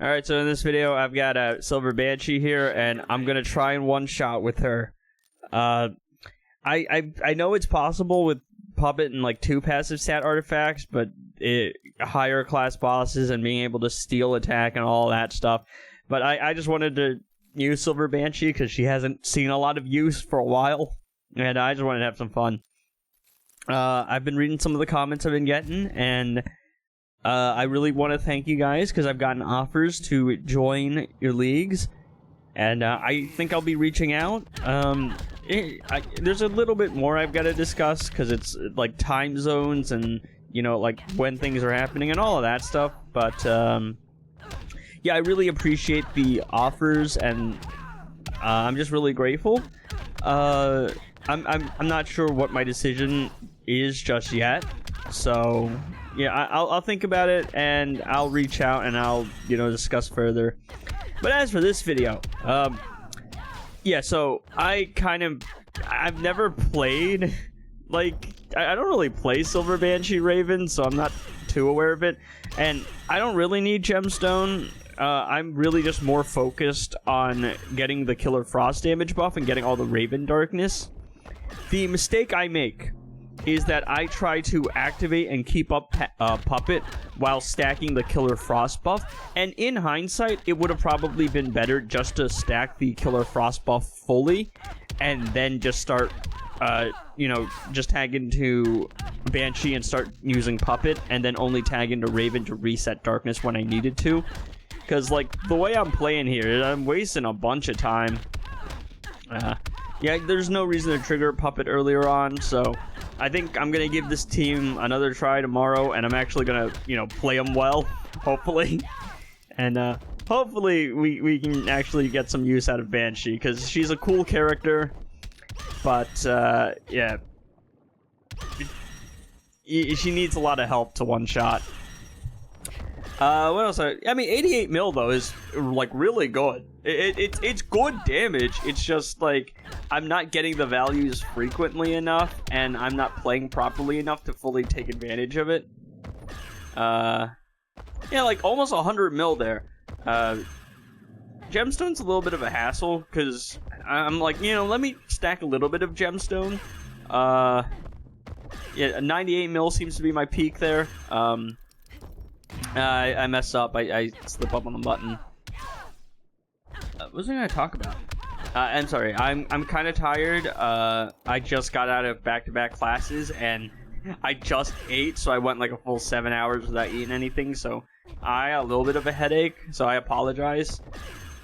Alright, so in this video, I've got a Silver Banshee here, and I'm gonna try and one-shot with her. I know it's possible with Puppet and, like, 2 passive stat artifacts, but higher class bosses and being able to steal attack and all that stuff. But I just wanted to use Silver Banshee, because she hasn't seen a lot of use for a while, and I just wanted to have some fun. I've been reading some of the comments I've been getting, and I really want to thank you guys, because I've gotten offers to join your leagues, and I think I'll be reaching out. There's a little bit more I've got to discuss, because it's like time zones and, you know, like when things are happening and all of that stuff, but yeah, I really appreciate the offers, and I'm just really grateful. I'm not sure what my decision is just yet, so yeah, I'll think about it, and I'll reach out, and I'll, you know, discuss further. But as for this video, yeah, so I've never played, like, I don't really play Silver Banshee Raven, so I'm not too aware of it, and I don't really need Gemstone. I'm really just more focused on getting the Killer Frost damage buff and getting all the Raven darkness. The mistake I make is that I try to activate and keep up Puppet while stacking the Killer Frost buff, and in hindsight, it would have probably been better just to stack the Killer Frost buff fully, and then just start, you know, just tag into Banshee and start using Puppet, and then only tag into Raven to reset darkness when I needed to. Because, like, the way I'm playing here, I'm wasting a bunch of time. Yeah, there's no reason to trigger Puppet earlier on, so I think I'm going to give this team another try tomorrow, and I'm actually going to, you know, play them well, hopefully. And hopefully we can actually get some use out of Banshee, because she's a cool character, but, yeah. She needs a lot of help to one-shot. What else? I mean, 88 mil, though, is, like, really good. It's good damage. It's just, like, I'm not getting the values frequently enough, and I'm not playing properly enough to fully take advantage of it. Yeah, like, almost 100 mil there. Gemstone's a little bit of a hassle, because I'm like, you know, let me stack a little bit of Gemstone. Yeah, 98 mil seems to be my peak there. I messed up. I slipped up on the button. What was I going to talk about? I'm sorry. I'm kind of tired. I just got out of back-to-back classes, and I just ate, so I went like a full 7 hours without eating anything, so I got a little bit of a headache, so I apologize.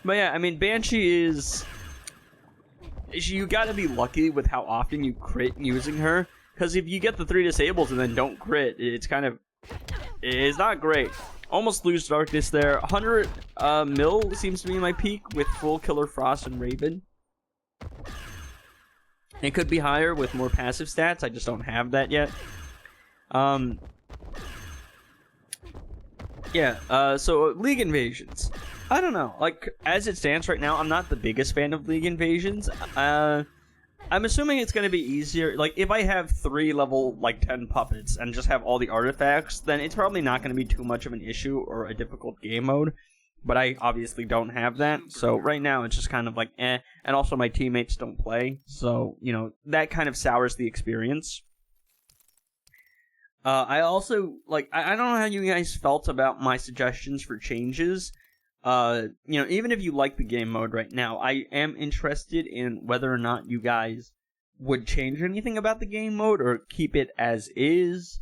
But yeah, I mean, Banshee is... You gotta be lucky with how often you crit using her, because if you get the 3 disables and then don't crit, it's kind of... It's not great. Almost lose darkness there. 100 mil seems to be my peak with full Killer Frost and Raven. It could be higher with more passive stats. I just don't have that yet. Yeah, so League Invasions. I don't know. Like, as it stands right now, I'm not the biggest fan of League Invasions. I'm assuming it's going to be easier. Like, if I have 3 level, like, 10 puppets and just have all the artifacts, then it's probably not going to be too much of an issue or a difficult game mode. But I obviously don't have that, so right now it's just kind of like, eh. And also my teammates don't play, so, you know, that kind of sours the experience. I also, like, I don't know how you guys felt about my suggestions for changes. You know, even if you like the game mode right now, I am interested in whether or not you guys would change anything about the game mode or keep it as is.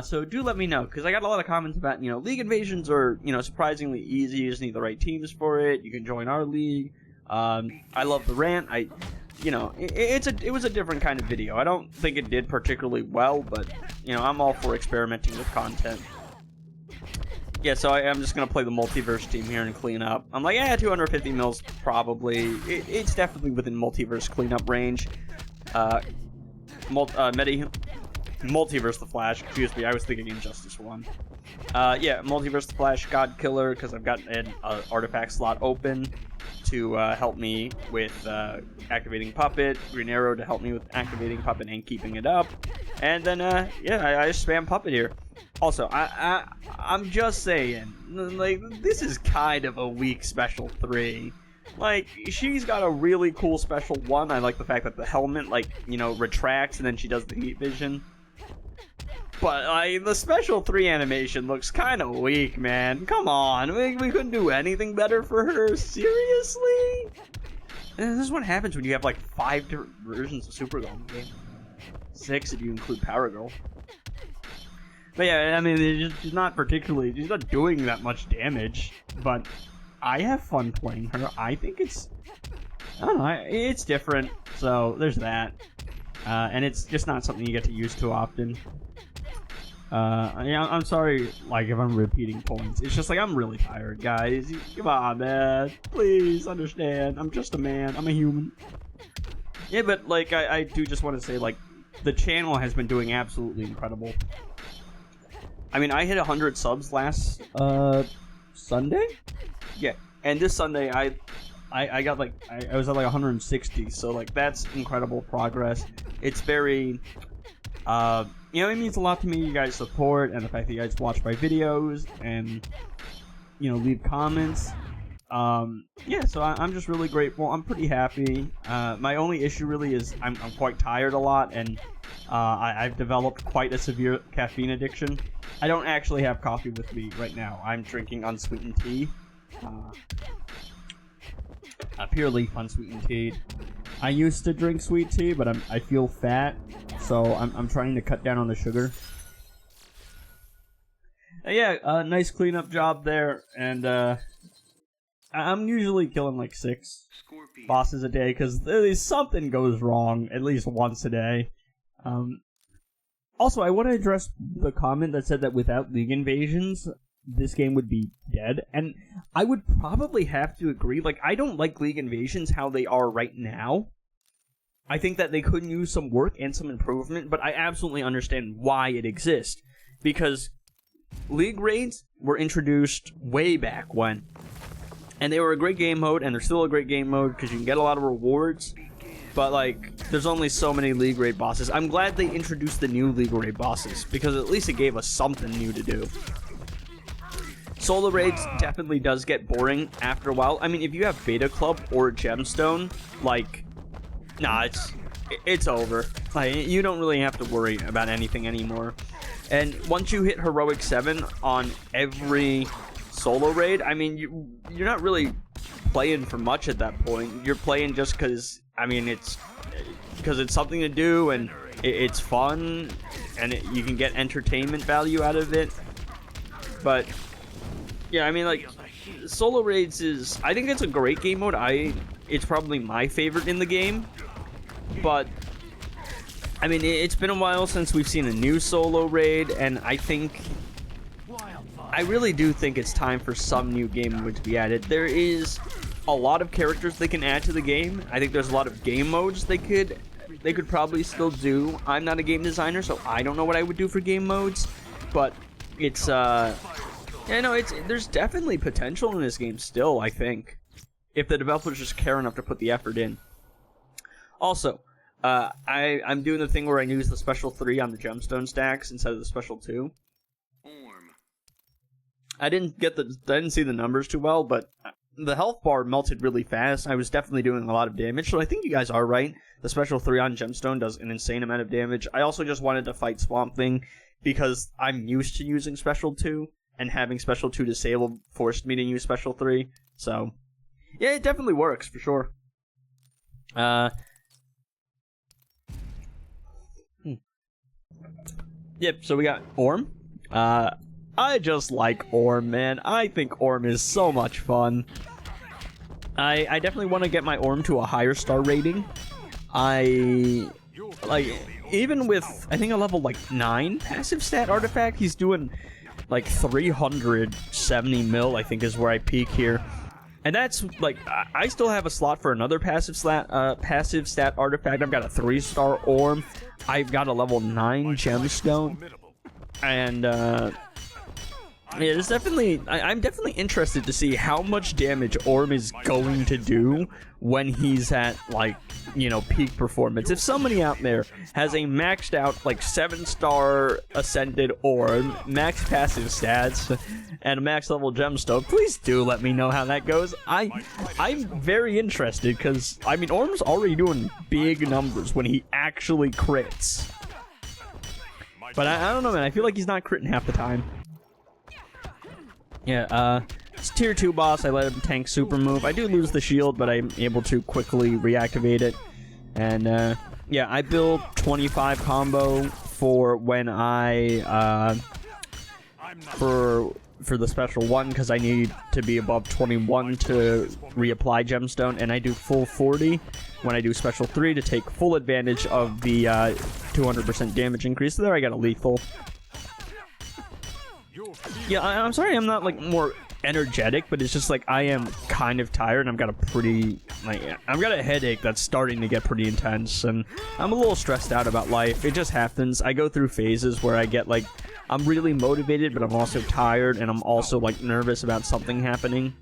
So do let me know, because I got a lot of comments about, you know, League Invasions are, you know, surprisingly easy. You just need the right teams for it. You can join our league. I love the rant. You know, it was a different kind of video. I don't think it did particularly well, but, you know, I'm all for experimenting with content. Yeah, so I'm just going to play the Multiverse team here and clean up. I'm like, yeah, 250 mils probably. It's definitely within Multiverse cleanup range. Multiverse the Flash, excuse me, I was thinking Injustice 1. Yeah, Multiverse the Flash, God Killer, because I've got an artifact slot open to help me with activating Puppet, Green Arrow to help me with activating Puppet and keeping it up, and then, yeah, I just spam Puppet here. Also, I'm just saying, like, this is kind of a weak special 3. Like, she's got a really cool special 1. I like the fact that the helmet, like, you know, retracts and then she does the heat vision. But, like, the special 3 animation looks kind of weak, man. Come on, we couldn't do anything better for her? Seriously? And this is what happens when you have, like, 5 different versions of Supergirl in the game. 6 if you include Power Girl. But yeah, I mean, she's not doing that much damage, but I have fun playing her. I think it's, I don't know, it's different, so there's that. And it's just not something you get to use too often. Yeah, I'm sorry, like, if I'm repeating points. It's just like, I'm really tired, guys. Come on, man. Please understand. I'm just a man. I'm a human. Yeah, but, like, I do just want to say, like, the channel has been doing absolutely incredible. I mean, I hit 100 subs last Sunday? Yeah, and this Sunday I got like I was at like 160, so like that's incredible progress. It's very you know, it means a lot to me, you guys' support and the fact that you guys watch my videos and, you know, leave comments. Yeah, so I'm just really grateful. I'm pretty happy. My only issue really is I'm quite tired a lot, and I've developed quite a severe caffeine addiction. I don't actually have coffee with me right now. I'm drinking unsweetened tea. Pure leaf unsweetened tea. I used to drink sweet tea, but I feel fat, so I'm trying to cut down on the sugar. Yeah, nice cleanup job there, and I'm usually killing like 6 bosses a day, because something goes wrong at least once a day. Also, I want to address the comment that said that without League invasions, this game would be dead, and I would probably have to agree. Like, I don't like League invasions how they are right now. I think that they could use some work and some improvement, but I absolutely understand why it exists, because League raids were introduced way back when, and they were a great game mode, and they're still a great game mode because you can get a lot of rewards. But, like, there's only so many League Raid bosses. I'm glad they introduced the new League Raid bosses, because at least it gave us something new to do. Solo raids definitely does get boring after a while. I mean, if you have Beta Club or Gemstone, like, nah, it's over. Like, you don't really have to worry about anything anymore. And once you hit Heroic 7 on every solo raid, I mean, you're not really playing for much at that point. You're playing just because, I mean, it's something to do, and it's fun, and you can get entertainment value out of it. But yeah, I mean, like, solo raids I think it's a great game mode. It's probably my favorite in the game. But I mean, it's been a while since we've seen a new solo raid, and I really do think it's time for some new game mode to be added. There is a lot of characters they can add to the game. I think there's a lot of game modes they could probably still do. I'm not a game designer, so I don't know what I would do for game modes, but it's yeah, no, there's definitely potential in this game still, I think, if the developers just care enough to put the effort in. Also, I'm doing the thing where I use the special 3 on the gemstone stacks instead of the special 2. I didn't see the numbers too well, but the health bar melted really fast. I was definitely doing a lot of damage, so I think you guys are right. The special 3 on Gemstone does an insane amount of damage. I also just wanted to fight Swamp Thing because I'm used to using special 2, and having special 2 disabled forced me to use special 3. So, yeah, it definitely works, for sure. Yep, so we got Orm. I just like Orm, man. I think Orm is so much fun. I definitely want to get my Orm to a higher star rating. Like, even with, I think, a level, like, 9 passive stat artifact, he's doing, like, 370 mil, I think, is where I peak here. And that's, like, I still have a slot for another passive stat artifact. I've got a 3-star Orm. I've got a level 9 gemstone. And, Yeah, there's definitely. I'm definitely interested to see how much damage Orm is going to do when he's at, like, you know, peak performance. If somebody out there has a maxed out, like, 7-star ascended Orm, max passive stats, and a max level gemstone, please do let me know how that goes. I'm very interested because, I mean, Orm's already doing big numbers when he actually crits. But I don't know, man. I feel like he's not critting half the time. Yeah, it's tier 2 boss. I let him tank super move. I do lose the shield, but I'm able to quickly reactivate it. And, yeah, I build 25 combo for when I, for the special 1, because I need to be above 21 to reapply gemstone, and I do full 40 when I do special 3 to take full advantage of the 200% damage increase. So there I got a lethal. Yeah, I'm sorry I'm not, like, more energetic, but it's just, like, I am kind of tired, and I've got a pretty, like, I've got a headache that's starting to get pretty intense, and I'm a little stressed out about life. It just happens. I go through phases where I get, like, I'm really motivated, but I'm also tired, and I'm also, like, nervous about something happening.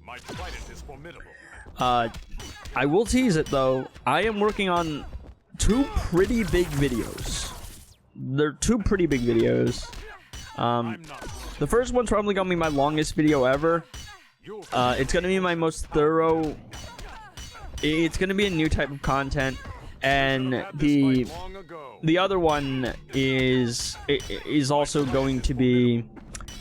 I will tease it, though. I am working on 2 pretty big videos. They're 2 pretty big videos. The first one's probably gonna be my longest video ever. It's gonna be my most thorough. It's gonna be a new type of content, and the other one is also going to be.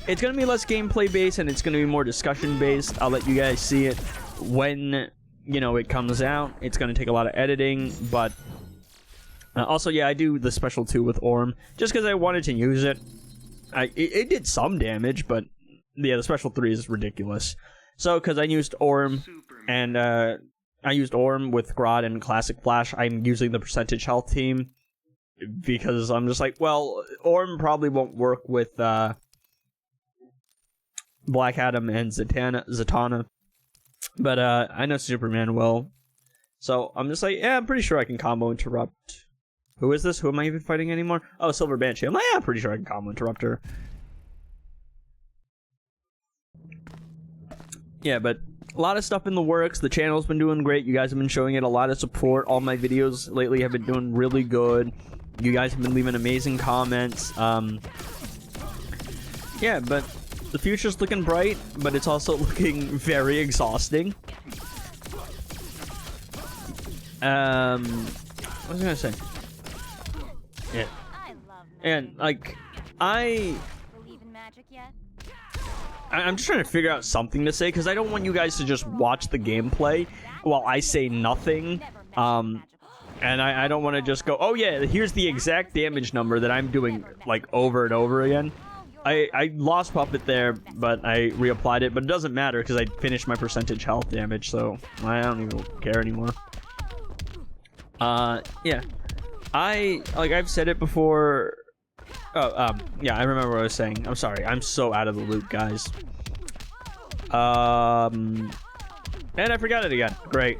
It's gonna be less gameplay based, and it's gonna be more discussion based. I'll let you guys see it when, you know, it comes out. It's gonna take a lot of editing, but also, yeah, I do the special 2 with Orm just because I wanted to use it. It did some damage, but yeah, the special 3 is ridiculous. So, because I used Orm, and I used Orm with Grodd and Classic Flash, I'm using the percentage health team, because I'm just like, well, Orm probably won't work with Black Adam and Zatanna, but I know Superman will. So, I'm just like, yeah, I'm pretty sure I can combo interrupt. Who is this? Who am I even fighting anymore? Oh, Silver Banshee. I'm like, yeah, I'm pretty sure I can combo interrupt her. Yeah, but a lot of stuff in the works. The channel's been doing great. You guys have been showing it a lot of support. All my videos lately have been doing really good. You guys have been leaving amazing comments. Yeah, but the future's looking bright, but it's also looking very exhausting. What was I gonna say? Yeah. And, like, I'm just trying to figure out something to say, because I don't want you guys to just watch the gameplay while I say nothing. And I don't want to just go, oh yeah, here's the exact damage number that I'm doing, like, over and over again. I lost Puppet there, but I reapplied it, but it doesn't matter, because I finished my percentage health damage, so I don't even care anymore. Yeah. I've said it before. Oh, yeah, I remember what I was saying. I'm sorry. I'm so out of the loop, guys. And I forgot it again. Great.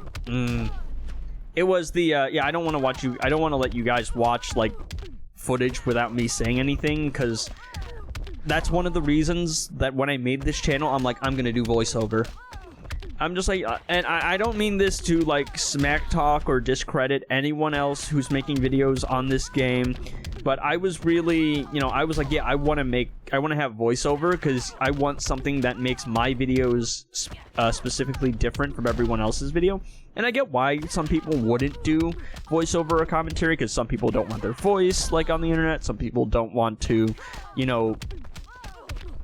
It was the, yeah, I don't want to let you guys watch, like, footage without me saying anything, because that's one of the reasons that when I made this channel, I'm like, I'm gonna do voiceover. I'm just like, and I don't mean this to, like, smack talk or discredit anyone else who's making videos on this game, but I was really, you know, I was like, yeah, I want to have voiceover, because I want something that makes my videos specifically different from everyone else's video. And I get why some people wouldn't do voiceover or commentary, because some people don't want their voice, like, on the internet. Some people don't want to, you know,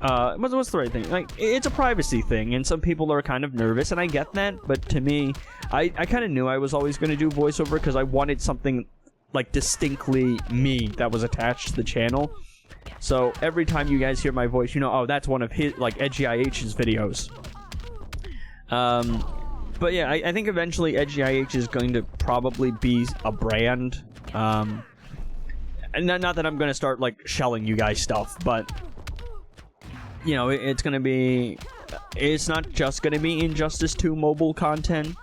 what's the right thing? Like, it's a privacy thing, and some people are kind of nervous, and I get that, but to me, I kind of knew I was always going to do voiceover, because I wanted something, like, distinctly me that was attached to the channel. So every time you guys hear my voice, you know, oh, that's one of his, like, Edgy IH's videos. But yeah, I think eventually Edgy IH is going to probably be a brand. And not that I'm going to start, like, shelling you guys stuff, but you know, it's gonna be, it's not just gonna be Injustice 2 mobile content.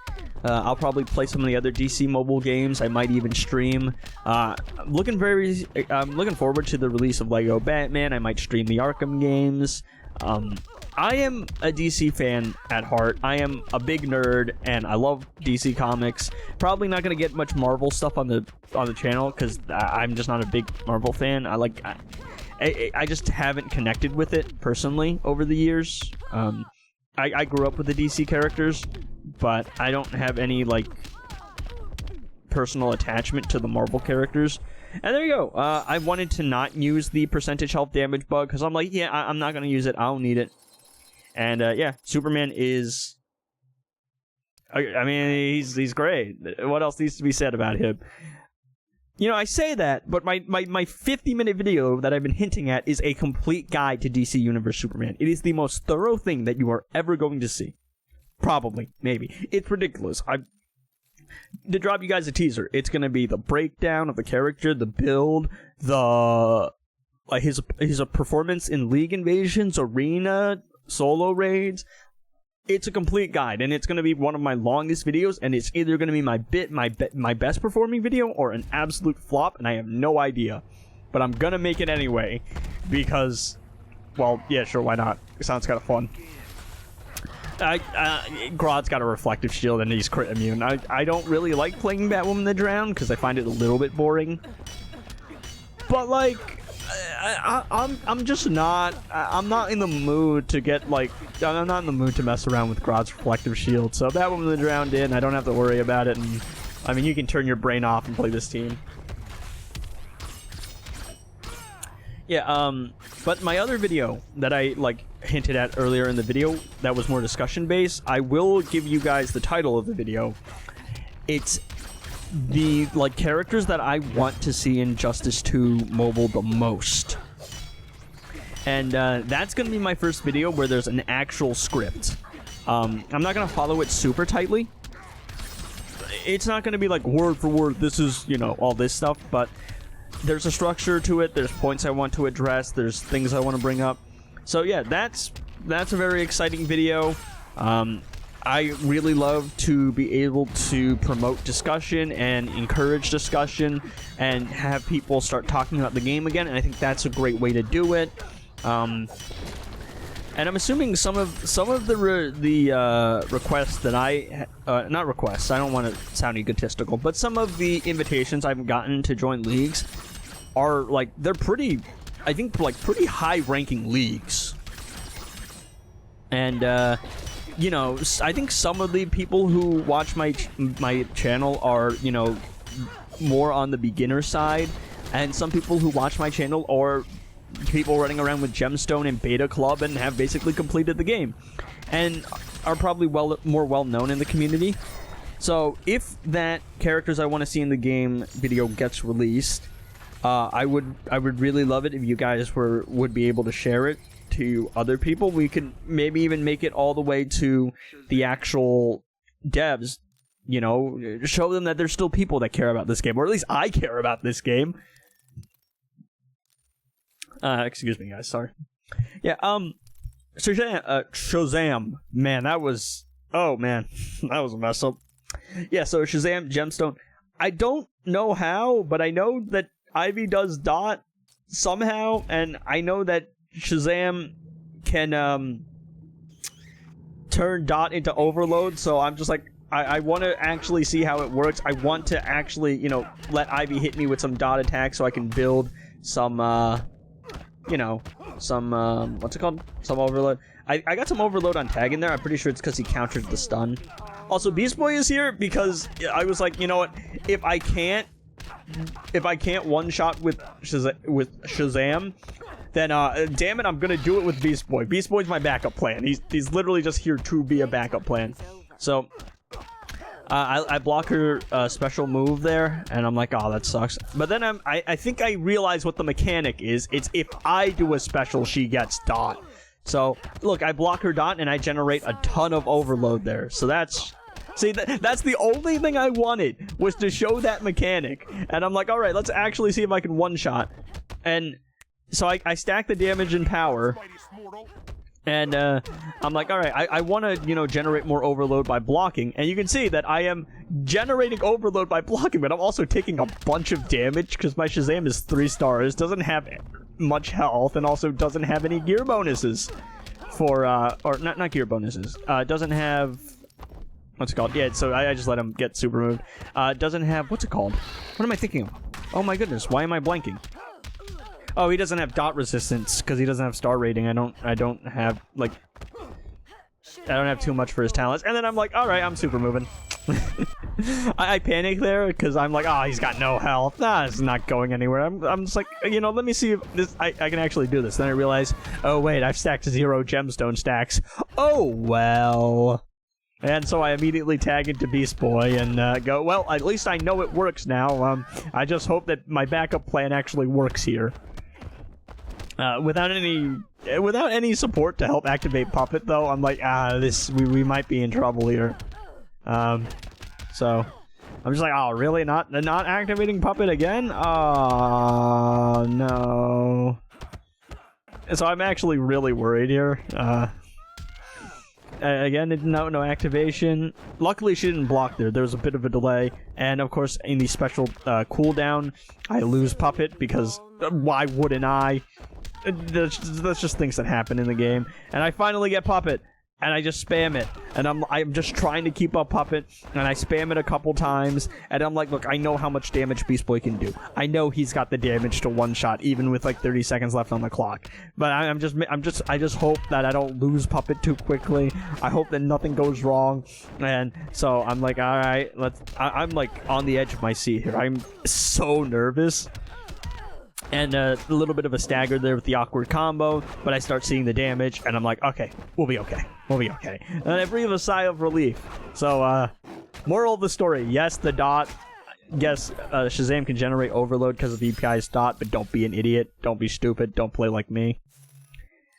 I'll probably play some of the other DC mobile games. I might even stream. I'm looking forward to the release of Lego Batman. I might stream the Arkham games. I am a DC fan at heart. I am a big nerd, and I love DC comics. Probably not going to get much Marvel stuff on the channel, because I'm just not a big Marvel fan. I just haven't connected with it personally over the years. I grew up with the DC characters, but I don't have any, like, personal attachment to the Marvel characters. And there you go. I wanted to not use the percentage health damage bug, because I'm like, yeah, I'm not going to use it. I don't need it. And, yeah, Superman is... I mean, he's great. What else needs to be said about him? You know, I say that, but my 50-minute video that I've been hinting at is a complete guide to DC Universe Superman. It is the most thorough thing that you are ever going to see. Probably. Maybe. It's ridiculous. To drop you guys a teaser, it's going to be the breakdown of the character, the build, his performance in League Invasions, Arena, solo raids. It's a complete guide, and it's going to be one of my longest videos, and it's either going to be my best performing video or an absolute flop, and I have no idea. But I'm going to make it anyway, because, well, yeah, sure, why not? It sounds kind of fun. Grodd's got a reflective shield, and he's crit immune. I don't really like playing Batwoman the Drown, because I find it a little bit boring. But, like... I'm just not... I'm not in the mood to get, like... I'm not in the mood to mess around with Grodd's reflective shield. So that one was drowned in. I don't have to worry about it. And I mean, you can turn your brain off and play this team. Yeah, but my other video that I, like, hinted at earlier in the video that was more discussion-based, I will give you guys the title of the video. It's... the, like, characters that I want to see in Justice 2 mobile the most. And that's going to be my first video where there's an actual script. I'm not going to follow it super tightly. It's not going to be like word for word, this is, you know, all this stuff, but there's a structure to it, there's points I want to address, there's things I want to bring up. So yeah, that's a very exciting video. I really love to be able to promote discussion and encourage discussion and have people start talking about the game again, and I think that's a great way to do it. And I'm assuming some of the requests that not requests, I don't want to sound egotistical, but some of the invitations I've gotten to join leagues are, like, they're pretty, I think, like, pretty high-ranking leagues. And, you know, I think some of the people who watch my channel are, you know, more on the beginner side, and some people who watch my channel are people running around with Gemstone and Beta Club and have basically completed the game, and are probably more well known in the community. So if that characters I want to see in the game video gets released, I would really love it if you guys would be able to share it to other people. We could maybe even make it all the way to the actual devs, you know, show them that there's still people that care about this game, or at least I care about this game. Excuse me, guys, sorry. Yeah, Shazam, man, that was, oh man, that was a mess up. Yeah, so Shazam, Gemstone, I don't know how, but I know that Ivy does dot somehow, and I know that Shazam can turn dot into overload, so I'm just like, I want to actually see how it works. I want to actually, you know, let Ivy hit me with some dot attacks so I can build some, you know, some, what's it called? Some overload. I got some overload on tag in there. I'm pretty sure it's because he countered the stun. Also, Beast Boy is here because I was like, you know what, if I can't one-shot with Shazam, then, damn it, I'm gonna do it with Beast Boy. Beast Boy's my backup plan. He's literally just here to be a backup plan. So, I block her special move there, and I'm like, oh, that sucks. But then I think I realize what the mechanic is. It's if I do a special, she gets dot. So, look, I block her dot, and I generate a ton of overload there. So that's... See, that's the only thing I wanted, was to show that mechanic. And I'm like, alright, let's actually see if I can one-shot. And... so I stack the damage and power, and I'm like, alright, I want to, you know, generate more overload by blocking, and you can see that I am generating overload by blocking, but I'm also taking a bunch of damage, because my Shazam is 3 stars, doesn't have much health, and also doesn't have any gear bonuses. for, or not gear bonuses. Doesn't have, what's it called? Yeah, so I just let him get super moved. Doesn't have, what's it called? What am I thinking of? Oh my goodness, why am I blanking? Oh, he doesn't have dot resistance because he doesn't have star rating. I don't have, like, I don't have too much for his talents. And then I'm like, all right, I'm super moving. I panic there because I'm like, oh, he's got no health. Nah, it's not going anywhere. I'm just like, you know, let me see if this I can actually do this. Then I realize, oh wait, I've stacked 0 gemstone stacks. Oh well. And so I immediately tag into Beast Boy and go, well, at least I know it works now. I just hope that my backup plan actually works here. Without any support to help activate Puppet, though, I'm like, we might be in trouble here. So I'm just like, oh, really? Not activating Puppet again? Oh no. So I'm actually really worried here. Again, no activation. Luckily, she didn't block there. There was a bit of a delay, and of course, in the special cooldown, I lose Puppet because why wouldn't I? That's just things that happen in the game. And I finally get Puppet, and I just spam it. And I'm just trying to keep up Puppet, and I spam it a couple times. And I'm like, look, I know how much damage Beast Boy can do. I know he's got the damage to one shot, even with like 30 seconds left on the clock. But I just hope that I don't lose Puppet too quickly. I hope that nothing goes wrong. And so I'm like, all right, I'm like on the edge of my seat here. I'm so nervous. And a little bit of a stagger there with the awkward combo, but I start seeing the damage, and I'm like, okay, we'll be okay. We'll be okay. And I breathe a sigh of relief. So, moral of the story, yes, the dot. Yes, Shazam can generate overload because of EPI's dot, but don't be an idiot. Don't be stupid. Don't play like me.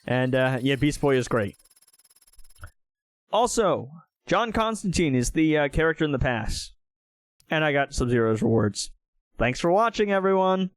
And, yeah, Beast Boy is great. Also, John Constantine is the character in the past. And I got Sub-Zero's rewards. Thanks for watching, everyone!